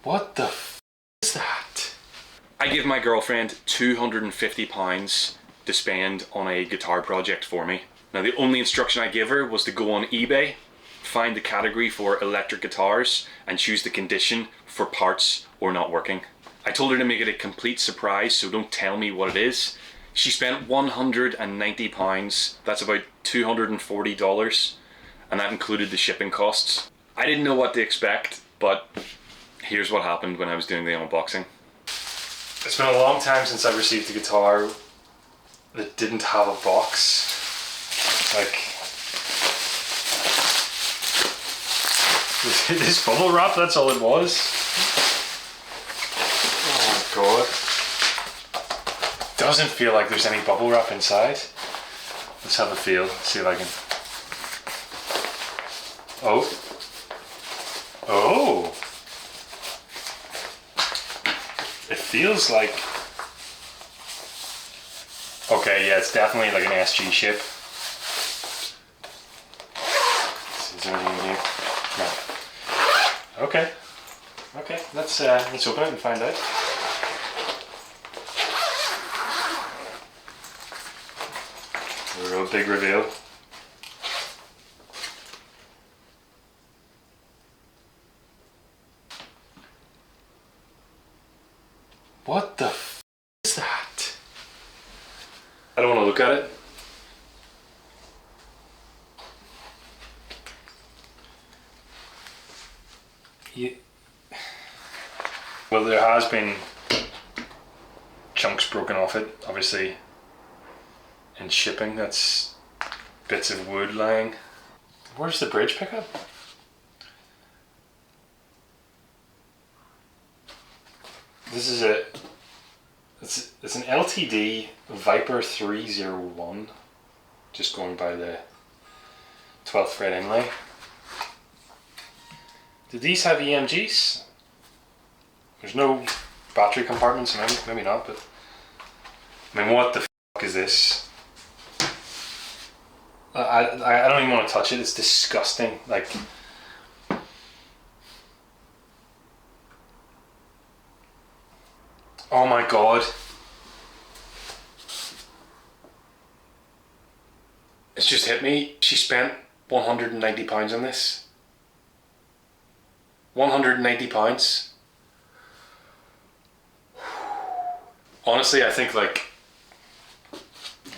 What the f is that? I give my girlfriend £250 to spend on a guitar project for me. Now the only instruction I give her was to go on eBay, find the category for electric guitars and choose the condition for parts or not working. I told her to make it a complete surprise, so don't tell me what it is. She spent £190, that's about $240, and that included the shipping costs. I didn't know what to expect, but here's what happened when I was doing the unboxing. It's been a long time since I've received a guitar that didn't have a box. Like, this bubble wrap, that's all it was. Oh my god. Doesn't feel like there's any bubble wrap inside. Let's have a feel, see if I can. Oh. Oh. It feels like. Okay, yeah, it's definitely like an SG ship. Is there anything in here? No. Okay. Okay, let's open it and find out. A real big reveal. What the f is that? I don't want to look at it. Yeah. Well, there has been chunks broken off it, obviously, in shipping. That's bits of wood lying. Where's the bridge pickup? This is it's an LTD Viper 301, just going by the 12th fret inlay. Do these have EMGs? There's no battery compartments, maybe not, but I mean, what the fuck is this? I don't even want to touch it, it's disgusting. Like, oh my god. It's just hit me. She spent £190 on this. £190. Honestly, I think, like,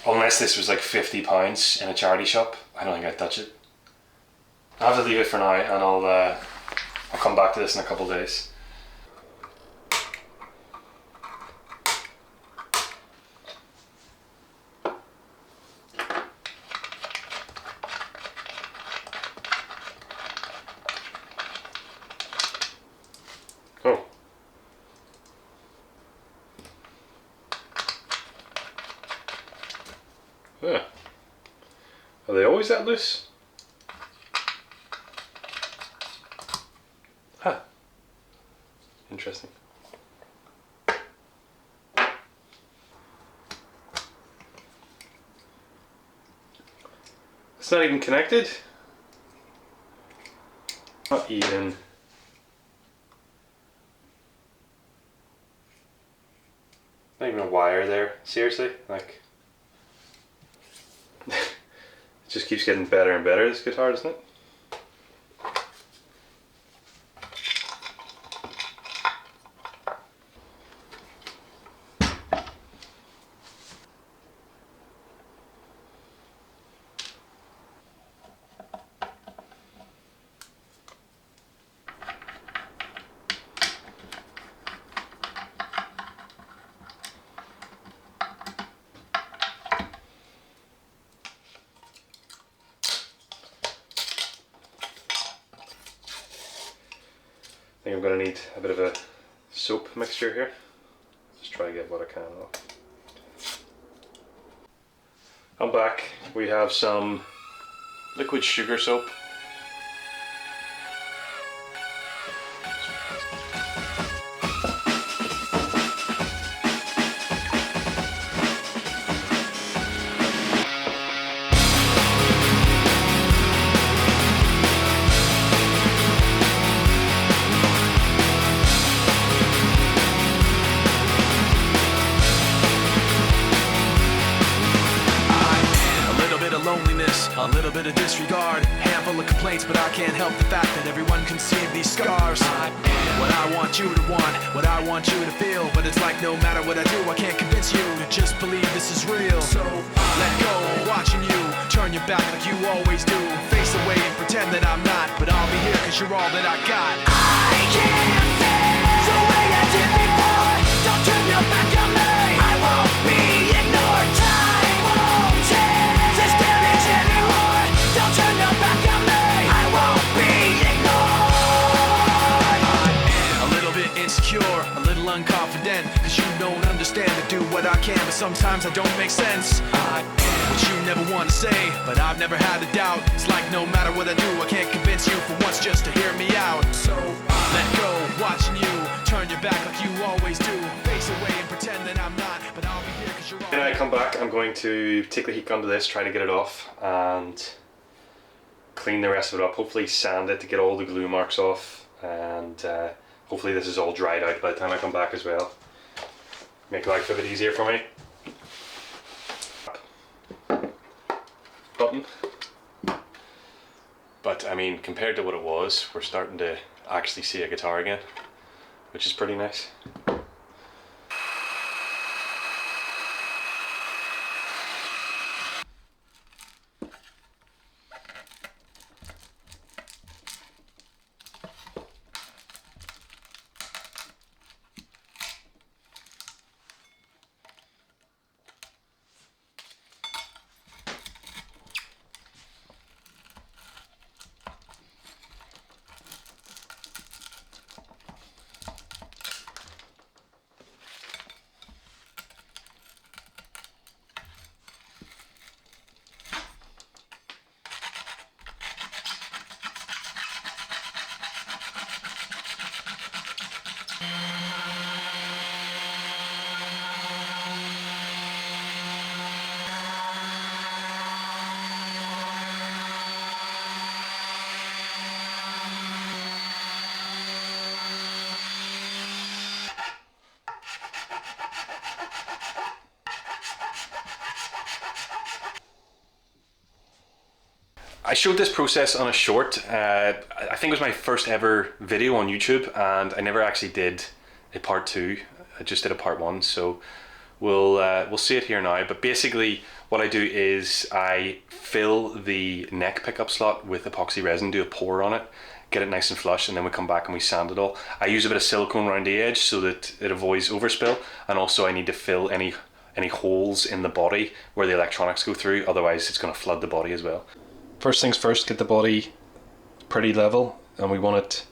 unless this was like £50 in a charity shop, I don't think I'd touch it. I'll have to leave it for now, and I'll come back to this in a couple of days. Oh. Yeah. Are they always that loose? Huh. Interesting. It's not even connected? Not even. Not even a wire there. Seriously? Like. It just keeps getting better and better, this guitar, doesn't it? I think I'm going to need a bit of a soap mixture here. Just try to get what I can off. I'm back. We have some liquid sugar soap. A little bit of disregard, handful of complaints, but I can't help the fact that everyone can see these scars. I am what I want you to want, what I want you to feel, but it's like no matter what I do, I can't convince you to just believe this is real. So let go, watching you turn your back like you always do. Face away and pretend that I'm not, but I'll be here cause you're all that I got. I can't feel the way I did before. Don't turn your back on me. I won't be ignored. Time won't change this damage anymore. Don't turn your back on me. I won't be ignored. I am a little bit insecure, a little unconfident, cause you don't understand to do what I can, but sometimes I don't make sense. I am what you never want to say, but I've never had a doubt. It's like no matter what I do, I can't convince you for once just to hear me out. So let go, watching you turn your back like you always do. Face away and pretend that I'm not, but I'll be here cause you're all. When I come back, I'm going to take the heat gun to this, try to get it off, and clean the rest of it up. Hopefully sand it to get all the glue marks off, and hopefully this is all dried out by the time I come back as well. Make life a bit easier for me. Button. But I mean, compared to what it was, we're starting to actually see a guitar again, which is pretty nice. I showed this process on a short. I think it was my first ever video on YouTube, and I never actually did a part 2. I just did a part 1, so we'll see it here now. But basically what I do is I fill the neck pickup slot with epoxy resin, do a pour on it, get it nice and flush, and then we come back and we sand it all. I use a bit of silicone around the edge so that it avoids overspill, and also I need to fill any holes in the body where the electronics go through, otherwise it's going to flood the body as well. First things first, get the body pretty level, and we want it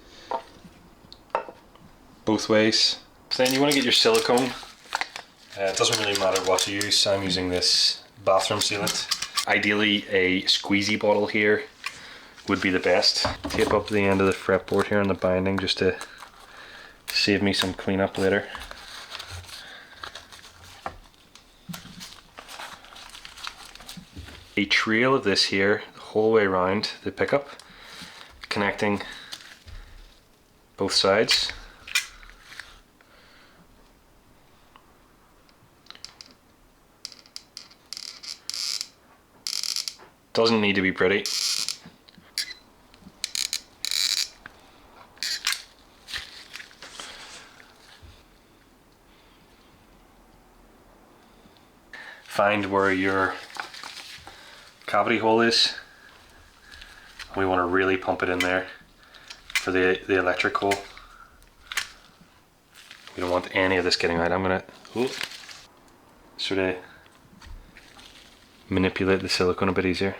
both ways. So then you want to get your silicone. It doesn't really matter what you use. I'm using this bathroom sealant. Ideally a squeezy bottle here would be the best. Tape up the end of the fretboard here on the binding just to save me some cleanup later. A trail of this here the whole way around the pickup, connecting both sides. Doesn't need to be pretty. Find where your cavity hole is. We want to really pump it in there for the electric hole. We don't want any of this getting out. I'm gonna sort of manipulate the silicone a bit easier.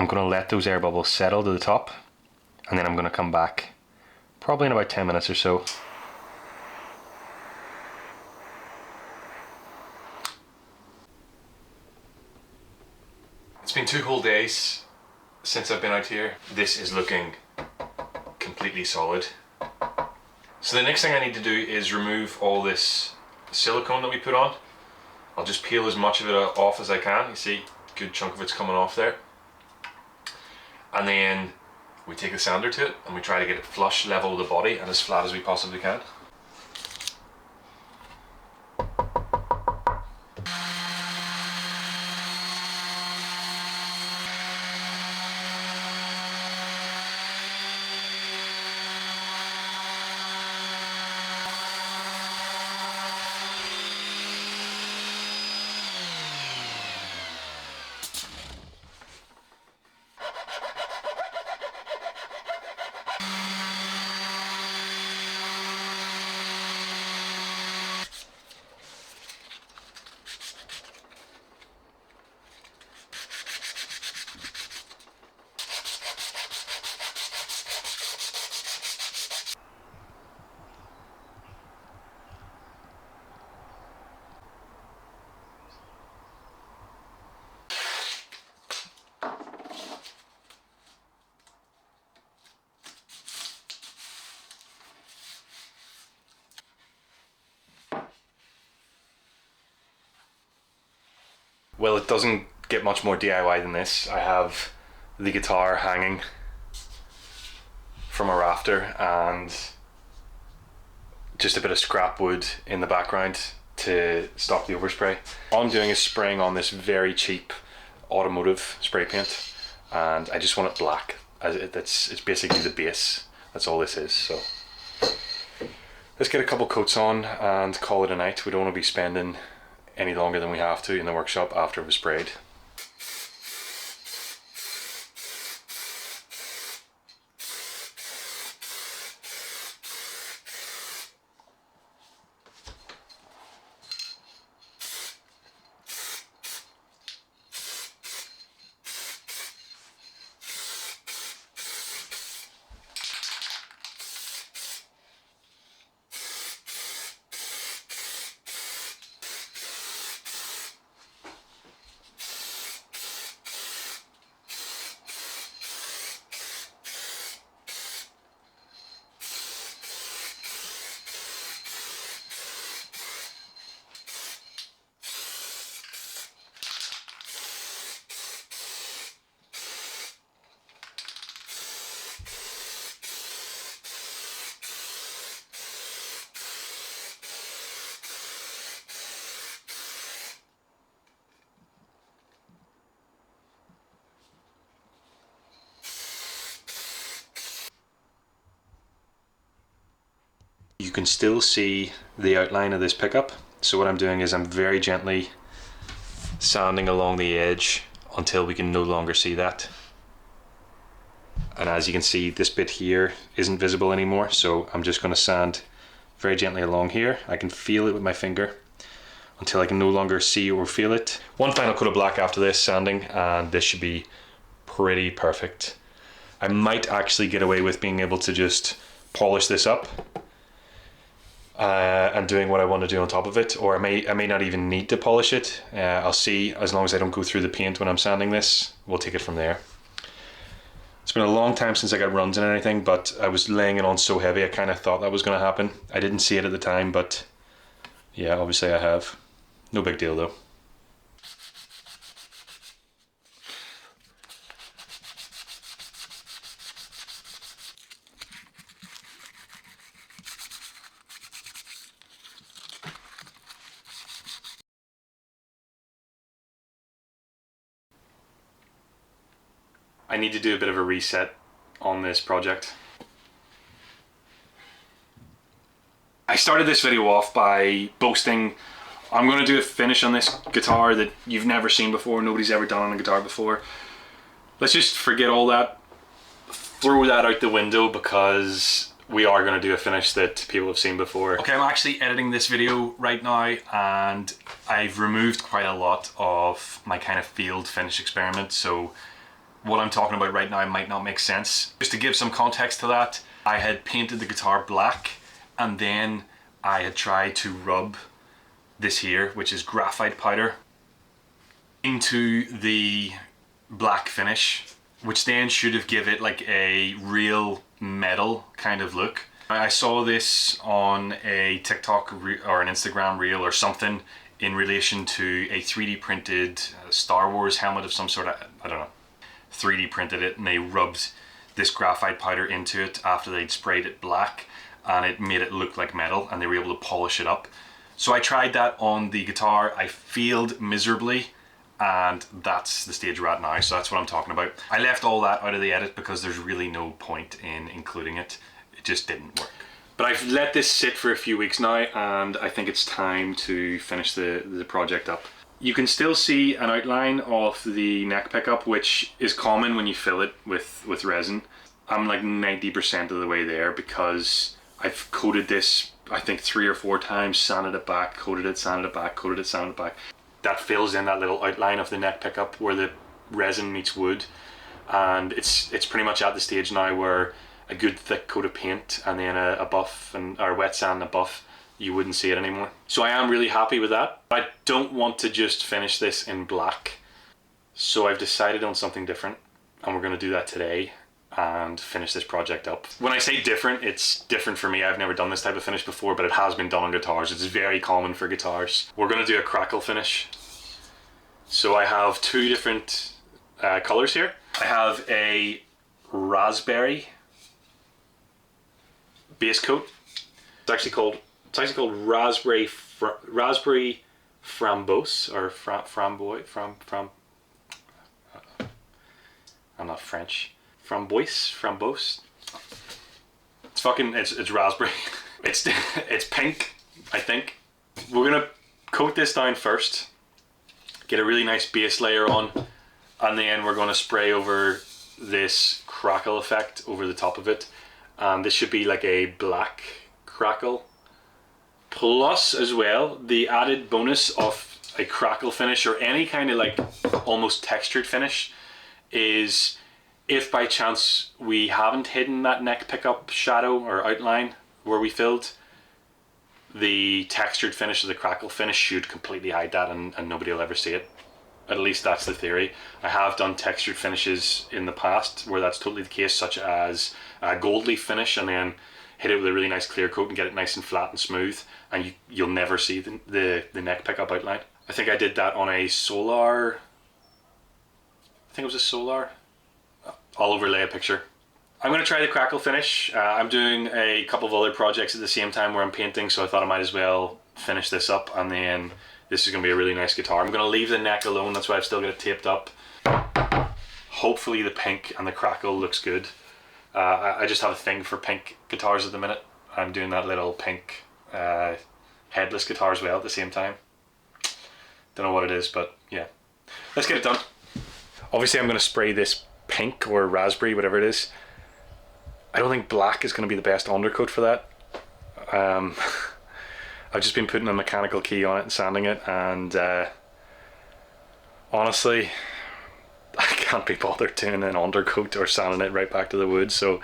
I'm going to let those air bubbles settle to the top, and then I'm going to come back probably in about 10 minutes or so. It's been 2 whole days since I've been out here. This is looking completely solid. So the next thing I need to do is remove all this silicone that we put on. I'll just peel as much of it off as I can. You see, a good chunk of it's coming off there. And then we take the sander to it and we try to get it flush, level with the body, and as flat as we possibly can. Well, it doesn't get much more DIY than this. I have the guitar hanging from a rafter and just a bit of scrap wood in the background to stop the overspray. All I'm doing is spraying on this very cheap automotive spray paint, and I just want it black. It's basically the base. That's all this is. So let's get a couple coats on and call it a night. We don't want to be spending any longer than we have to in the workshop after we've sprayed. You can still see the outline of this pickup. So what I'm doing is I'm very gently sanding along the edge until we can no longer see that. And as you can see, this bit here isn't visible anymore, so I'm just going to sand very gently along here. I can feel it with my finger until I can no longer see or feel it. One final coat of black after this sanding, and this should be pretty perfect. I might actually get away with being able to just polish this up and doing what I want to do on top of it, or I may not even need to polish it. I'll see. As long as I don't go through the paint when I'm sanding this, we'll take it from there. It's been a long time since I got runs in anything, but I was laying it on so heavy I kind of thought that was going to happen. I didn't see it at the time, but yeah, obviously I have. No big deal though. I need to do a bit of a reset on this project. I started this video off by boasting I'm going to do a finish on this guitar that you've never seen before, nobody's ever done on a guitar before. Let's just forget all that, throw that out the window, because we are going to do a finish that people have seen before. Okay, I'm actually editing this video right now, and I've removed quite a lot of my kind of field finish experiment, so what I'm talking about right now might not make sense. Just to give some context to that, I had painted the guitar black, and then I had tried to rub this here, which is graphite powder, into the black finish, which then should have given it like a real metal kind of look. I saw this on a TikTok or an Instagram reel or something in relation to a 3D printed Star Wars helmet of some sort of, I don't know, 3D printed it, and they rubbed this graphite powder into it after they'd sprayed it black, and it made it look like metal, and they were able to polish it up. So I tried that on the guitar. I failed miserably, and that's the stage we're at now, so that's what I'm talking about. I left all that out of the edit because there's really no point in including it. It just didn't work. But I've let this sit for a few weeks now, and I think it's time to finish the project up. You can still see an outline of the neck pickup, which is common when you fill it with resin. I'm like 90% of the way there because I've coated this, I think 3 or 4 times, sanded it back, coated it, sanded it back, coated it, sanded it back. That fills in that little outline of the neck pickup where the resin meets wood, and it's pretty much at the stage now where a good thick coat of paint and then a buff or wet sand and a buff, you wouldn't see it anymore. So I am really happy with that. I don't want to just finish this in black, so I've decided on something different, and we're going to do that today and finish this project up. When I say different, it's different for me. I've never done this type of finish before, but it has been done on guitars. It's very common for guitars. We're going to do a crackle finish. So I have 2 different colors here. I have a raspberry base coat. It's actually called raspberry framboise or framboise. I'm not French. Framboise. It's raspberry. It's pink, I think. We're gonna coat this down first, get a really nice base layer on, and then we're gonna spray over this crackle effect over the top of it. This should be like a black crackle. Plus, as well, the added bonus of a crackle finish or any kind of like almost textured finish is if by chance we haven't hidden that neck pickup shadow or outline where we filled, the textured finish of the crackle finish should completely hide that, and nobody will ever see it. At least that's the theory. I have done textured finishes in the past where that's totally the case, such as a gold leaf finish, and then hit it with a really nice clear coat and get it nice and flat and smooth, and you'll never see the neck pickup outline. I think I did that on a Solar, I think it was a Solar. I'll overlay a picture. I'm going to try the crackle finish. I'm doing a couple of other projects at the same time where I'm painting, so I thought I might as well finish this up, and then this is going to be a really nice guitar. I'm going to leave the neck alone, that's why I've still got it taped up. Hopefully the pink and the crackle looks good. I just have a thing for pink guitars at the minute. I'm doing that little pink headless guitar as well at the same time. Don't know what it is, but yeah. Let's get it done. Obviously I'm going to spray this pink or raspberry, whatever it is. I don't think black is going to be the best undercoat for that. I've just been putting a mechanical key on it and sanding it, and honestly I can't be bothered doing an undercoat or sanding it right back to the wood, so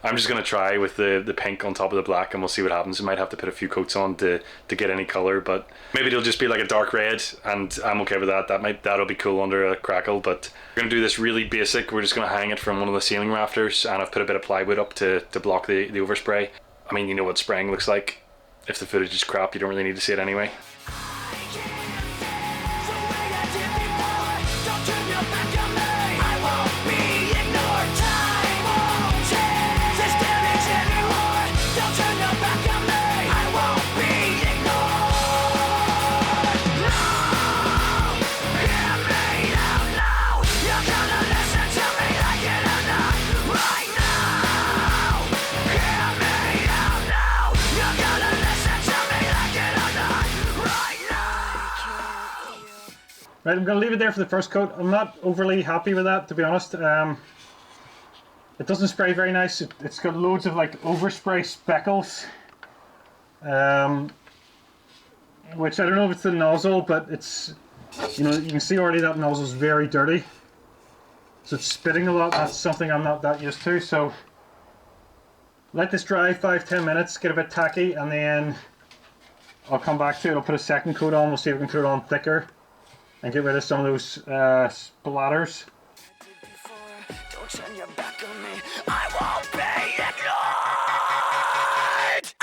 I'm just going to try with the pink on top of the black, and we'll see what happens. I might have to put a few coats on to get any colour, but maybe it'll just be like a dark red, and I'm okay with that. That'll be cool under a crackle. But we're going to do this really basic. We're just going to hang it from one of the ceiling rafters, and I've put a bit of plywood up to block the overspray. I mean, you know what spraying looks like. If the footage is crap, you don't really need to see it anyway. Right, I'm going to leave it there for the first coat. I'm not overly happy with that, to be honest. It doesn't spray very nice. It's got loads of like overspray speckles, which I don't know if it's the nozzle, but it's, you know, you can see already that nozzle's very dirty. So it's spitting a lot. That's something I'm not that used to. So let this dry 5-10 minutes, get a bit tacky, and then I'll come back to it. I'll put a second coat on. We'll see if we can put it on thicker and get rid of some of those splatters. Don't turn your back on me. I won't be ignored.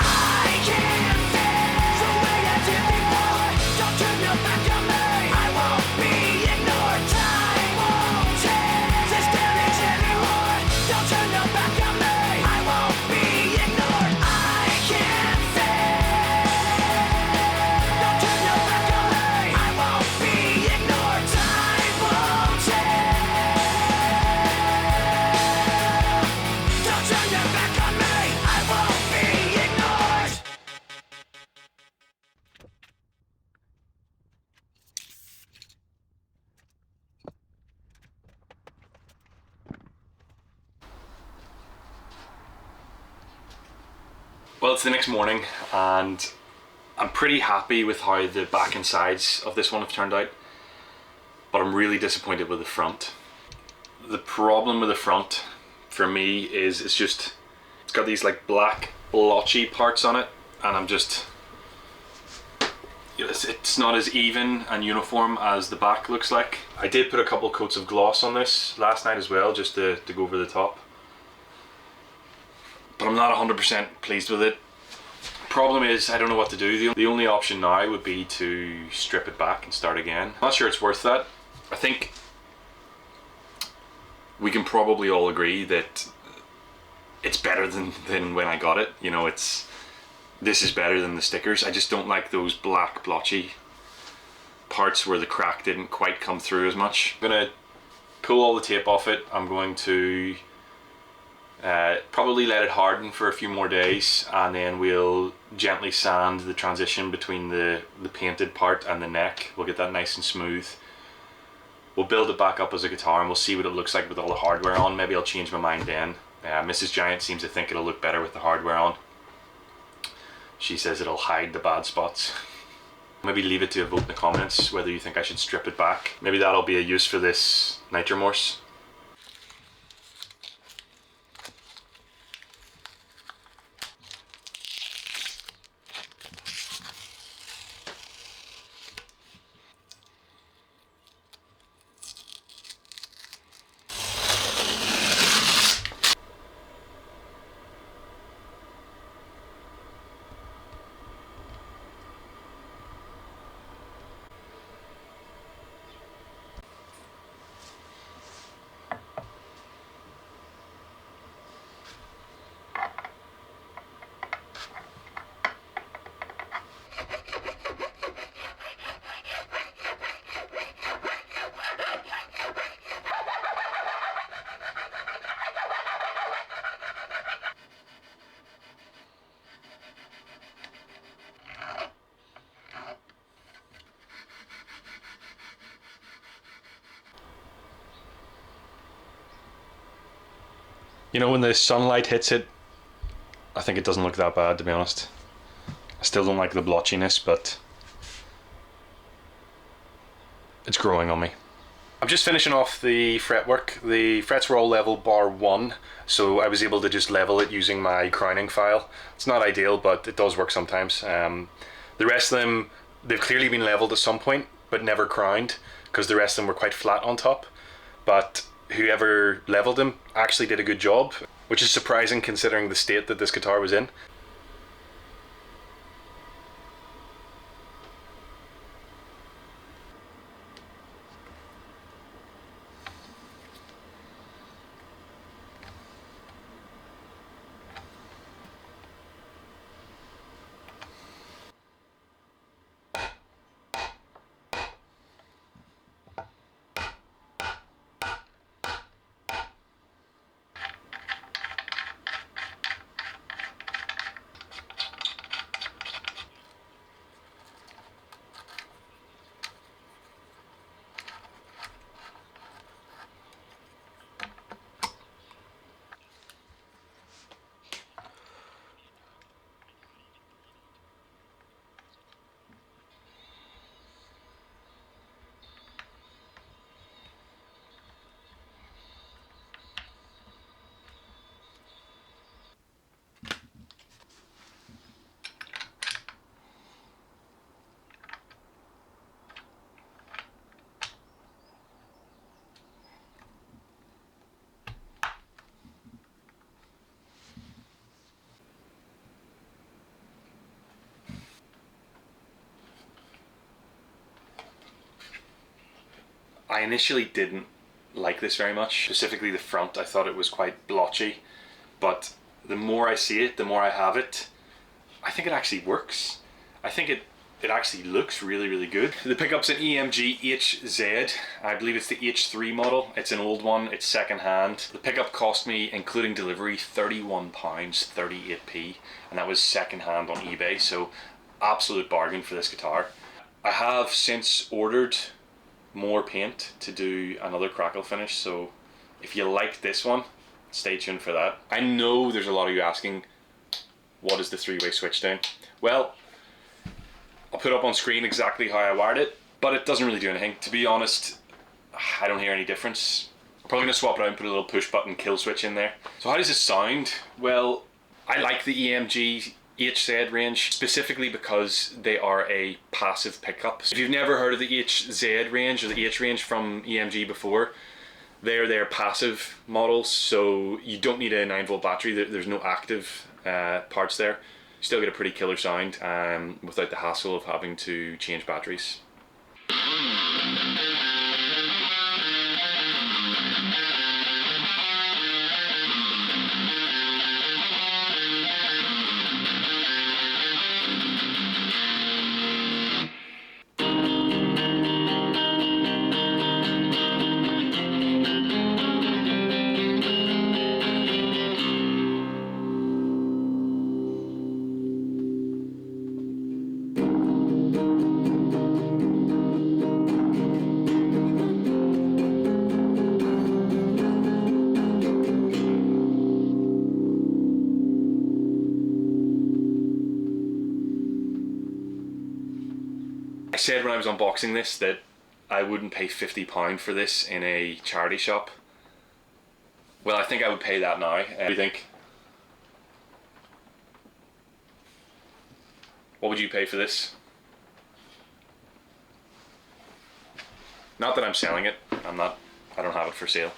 I can't feel the way I did before. Don't turn your back on me. I won't be ignored. Time won't change this damage anymore. Don't turn your back on me. I won't be ignored. I can't feel. Don't turn your back on me. I won't be ignored. Time won't change. Don't turn your back on me. I won't be ignored. Well, it's the next morning and I'm pretty happy with how the back and sides of this one have turned out, but I'm really disappointed with the front. The problem with the front for me is it's got these like black blotchy parts on it, and it's not as even and uniform as the back looks like. I did put a couple coats of gloss on this last night as well, just to go over the top, but I'm not 100% pleased with it. Problem is, I don't know what to do. The only option now would be to strip it back and start again. I'm not sure it's worth that. I think we can probably all agree that it's better than when I got it. You know, this is better than the stickers. I just don't like those black blotchy parts where the crack didn't quite come through as much. I'm gonna pull all the tape off it. I'm going to probably let it harden for a few more days, and then we'll gently sand the transition between the painted part and the neck. We'll get that nice and smooth. We'll build it back up as a guitar and we'll see what it looks like with all the hardware on. Maybe I'll change my mind then. Mrs. Giant seems to think it'll look better with the hardware on. She says it'll hide the bad spots. Maybe leave it to a vote in the comments whether you think I should strip it back. Maybe that'll be a use for this Nitromorse. You know, when the sunlight hits it, I think it doesn't look that bad, to be honest. I still don't like the blotchiness, but it's growing on me. I'm just finishing off the fretwork. The frets were all level bar 1, so I was able to just level it using my crowning file. It's not ideal, but it does work sometimes. The rest of them, they've clearly been leveled at some point, but never crowned, because the rest of them were quite flat on top. But whoever leveled them actually did a good job, which is surprising considering the state that this guitar was in. I initially didn't like this very much, specifically the front. I thought it was quite blotchy, but the more I see it, the more I have it, I think it actually works. I think it actually looks really, really good. The pickup's an EMG HZ. I believe it's the H3 model. It's an old one, it's second hand. The pickup cost me, including delivery, £31, 38p, and that was second hand on eBay, so absolute bargain for this guitar. I have since ordered more paint to do another Crackle finish, so if you like this one, stay tuned for that. I know there's a lot of you asking, what is the three-way switch down? Well, I'll put up on screen exactly how I wired it, but it doesn't really do anything. To be honest, I don't hear any difference. I'm probably going to swap it out and put a little push button kill switch in there. So how does it sound? Well, I like the EMG HZ range specifically because they are a passive pickup. So if you've never heard of the HZ range or the H range from EMG before, they're their passive models, so you don't need a 9-volt battery. There's no active parts there. You still get a pretty killer sound without the hassle of having to change batteries. I said when I was unboxing this that I wouldn't pay £50 for this in a charity shop. Well, I think I would pay that now. What do you think? What would you pay for this? Not that I'm selling it. I don't have it for sale.